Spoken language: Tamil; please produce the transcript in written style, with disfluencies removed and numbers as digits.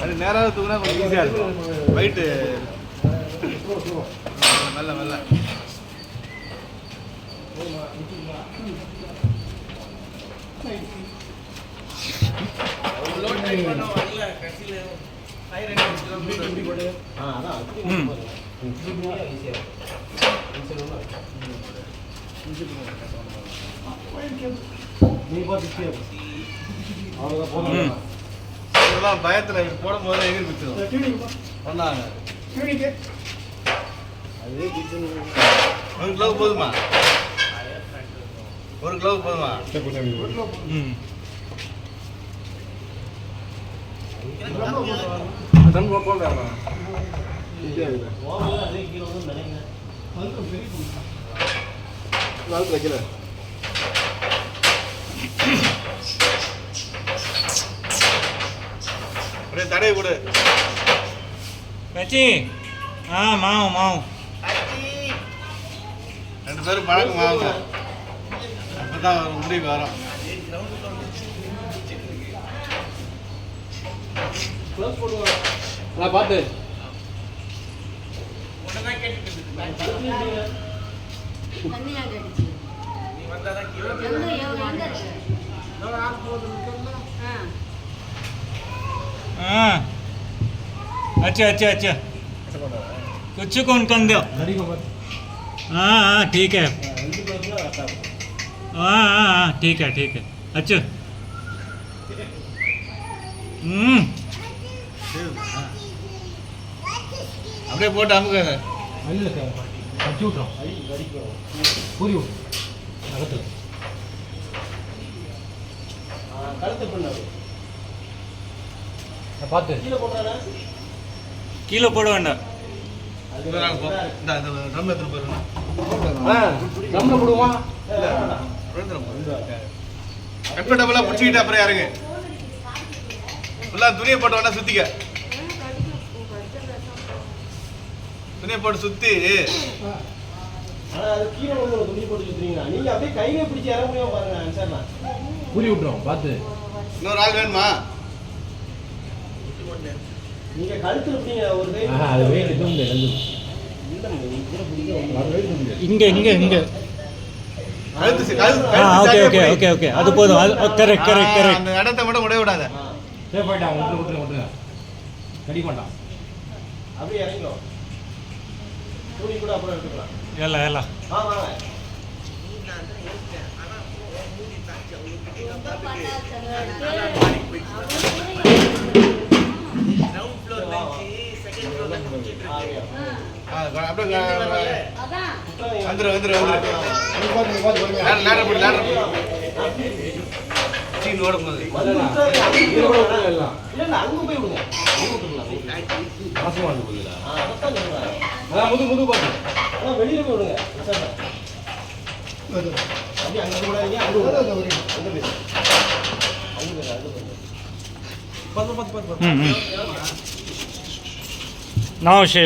அது நேராக தூக்குனா கொஞ்சம் ஈஸியாக இருக்கும். வெயிட்டு மெல்ல மெல்ல பயத்தில் போடும் போது எகிரி பிடிச்சிடும் பண்ணாங்க. ஒரு கிலோ போதுமா? ஒரு கிலோ போதுமா? வைக்கல தடவை கொடு கச்சி. மாவு மாவு ரெண்டு பேரும் பழக்கம் மாவுங்க. அப்பதான் ஒரு முடிவு வரும். பார்த்து अच्छा अच्छा अच्छा कुछ कौन कर दो। हाँ ठीक है। हाँ ठीक है ठीक है। अच्छा அப்படியே போட்டு அமுக்க வச்சு விட்றோம். பூரி அகத்தில் கழுத்து பண்ண பார்த்து கீழே போட வேண்டாம். பிடிச்சிக்கிட்டு அப்புறம் யாருங்க துணியை போட்டு வேணா சுத்திக்க. துணியை போட்டு சுத்தி பூரி விட்டுறோம். பார்த்து இன்னொரு ஆள் வேணுமா? நீங்க கழுத்துல ஒரு அது வெயிட் எதுவும் இல்லை. இங்க இங்க இங்க ஓகே ஓகே ஓகே ஓகே அது போதும். Correct correct correct. அந்த இடத்தை மட்டும் உடைய விடாத. சரி போயிட்டான். விட்டுருங்க கடி மாட்டான். அப்படியே இறங்கிக்கோ. பூரி கூட அப்புறம் எடுத்துக்கலாம். எல்லாம் எல்லாம் முது பாட்டு வெளியில போய் விடுங்க. Now she